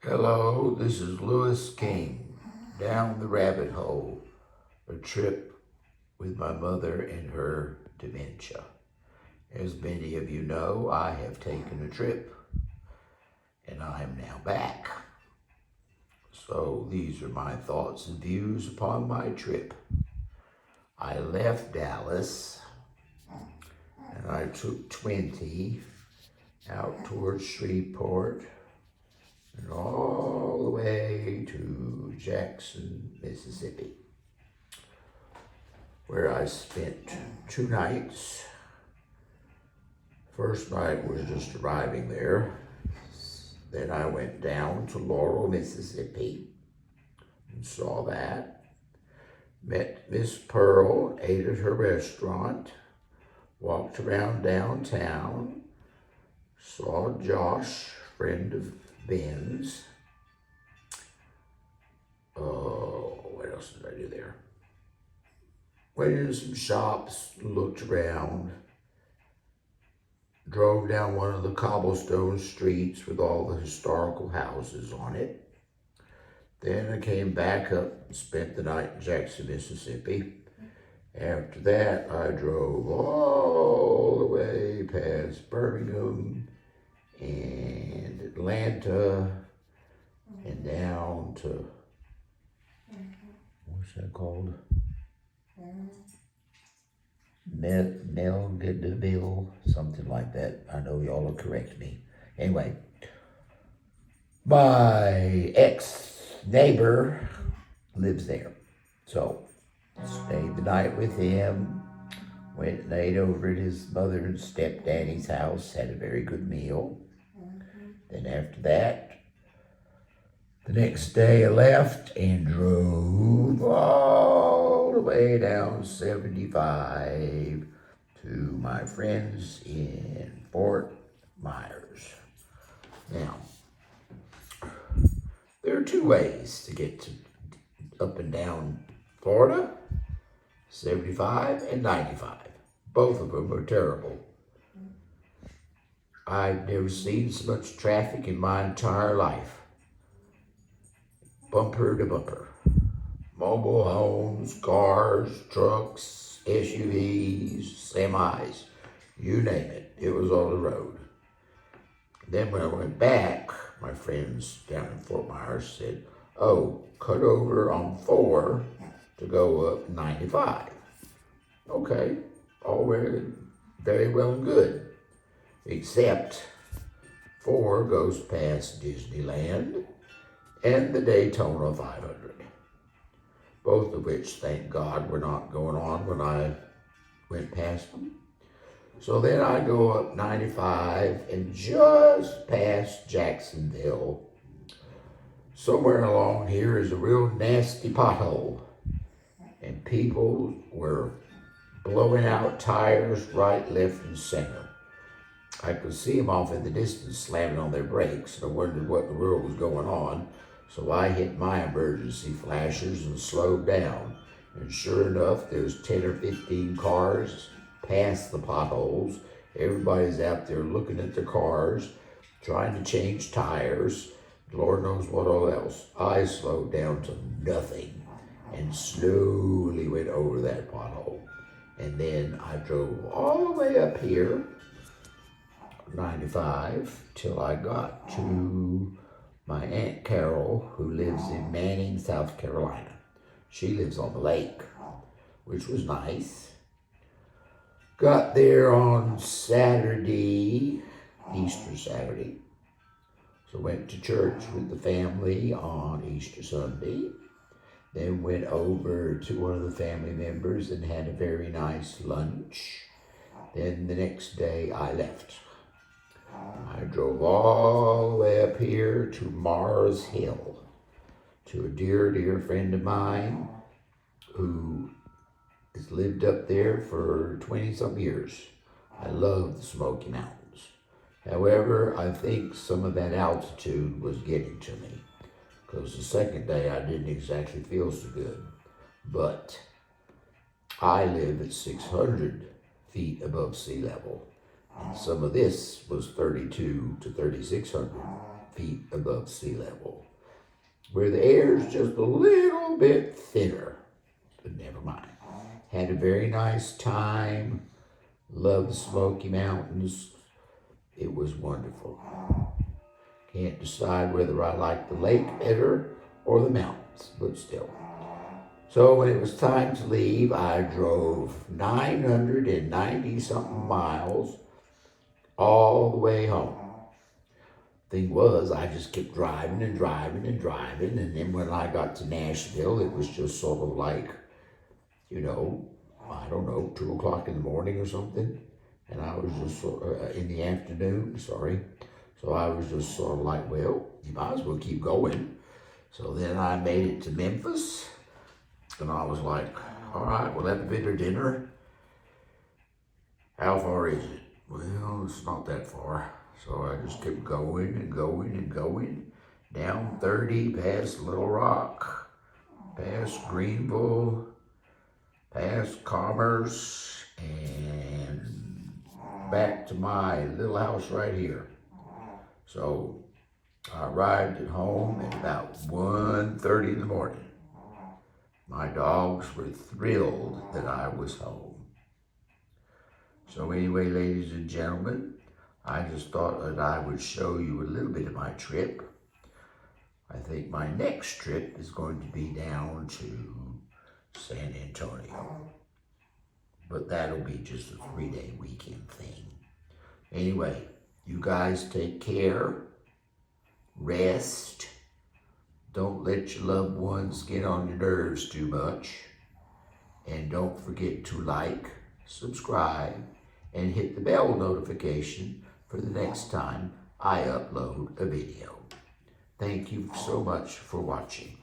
Hello, this is Lewis King, Down the Rabbit Hole, a trip with my mother and her dementia. As many of you know, I have taken a trip and I am now back. So these are my thoughts and views upon my trip. I left Dallas and I took 20 out towards Shreveport and all the way to Jackson, Mississippi, where I spent 2 nights. First night was just arriving there. Then I went down to Laurel, Mississippi and saw that. Met Miss Pearl, ate at her restaurant, walked around downtown, saw Josh, friend of Ben's. What else did I do there? Went into some shops, looked around, drove down one of the cobblestone streets with all the historical houses on it. Then I came back up and spent the night in Jackson, Mississippi. After that, I drove all the way past Birmingham and Atlanta and down to, what's that called? Nelgadville, something like that. I know y'all will correct me. Anyway, my ex-neighbor lives there. So, stayed the night with him, went and ate over at his mother and stepdaddy's house, had a very good meal. Then after that, the next day I left and drove all the way down 75 to my friends in Fort Myers. Now, there are 2 ways to get to up and down Florida, 75 and 95. Both of them are terrible. I've never seen so much traffic in my entire life. Bumper to bumper. Mobile homes, cars, trucks, SUVs, semis, you name it. It was on the road. Then when I went back, my friends down in Fort Myers said, oh, cut over on 4 to go up 95. Okay, all very well and good. Except 4 goes past Disneyland and the Daytona 500. Both of which, thank God, were not going on when I went past them. So then I go up 95 and just past Jacksonville. Somewhere along here is a real nasty pothole. And people were blowing out tires right, left, and center. I could see them off in the distance slamming on their brakes, and I wondered what in the world was going on. So I hit my emergency flashers and slowed down. And sure enough, there's 10 or 15 cars past the potholes. Everybody's out there looking at their cars, trying to change tires. Lord knows what all else. I slowed down to nothing and slowly went over that pothole. And then I drove all the way up here, 95, till I got to my Aunt Carol, who lives in Manning, South Carolina. She lives on the lake, which was nice. Got there on Saturday, Easter Saturday. So went to church with the family on Easter Sunday. Then went over to one of the family members and had a very nice lunch. Then the next day I left. I drove all the way up here to Mars Hill, to a dear friend of mine who has lived up there for 20-some years. I love the Smoky Mountains. However, I think some of that altitude was getting to me, because the second day I didn't exactly feel so good. But I live at 600 feet above sea level. And some of this was 32 to 3,600 feet above sea level. where the air's just a little bit thinner. But never mind. Had a very nice time. Loved the Smoky Mountains. It was wonderful. Can't decide whether I like the lake better or the mountains, but still. So when it was time to leave, I drove 990 something miles all the way home. Thing was, I just kept driving and driving and driving, and then when I got to Nashville, it was just sort of like, I don't know, 2 o'clock in the morning or something, and I was just sort of, in the afternoon, sorry. So I was just sort of like, well, you might as well keep going. So then I made it to Memphis, and I was like, all right, we'll have a bit of dinner. How far is it? Well, it's not that far. So I just kept going and going and going. Down 30, past Little Rock, past Greenville, past Commerce, and back to my little house right here. So I arrived at home at about 1:30 in the morning. My dogs were thrilled that I was home. So anyway, ladies and gentlemen, I just thought that I would show you a little bit of my trip. I think my next trip is going to be down to San Antonio. But that'll be just a 3-day weekend thing. Anyway, you guys take care. Rest. Don't let your loved ones get on your nerves too much. And don't forget to like, subscribe, and hit the bell notification for the next time I upload a video. Thank you so much for watching.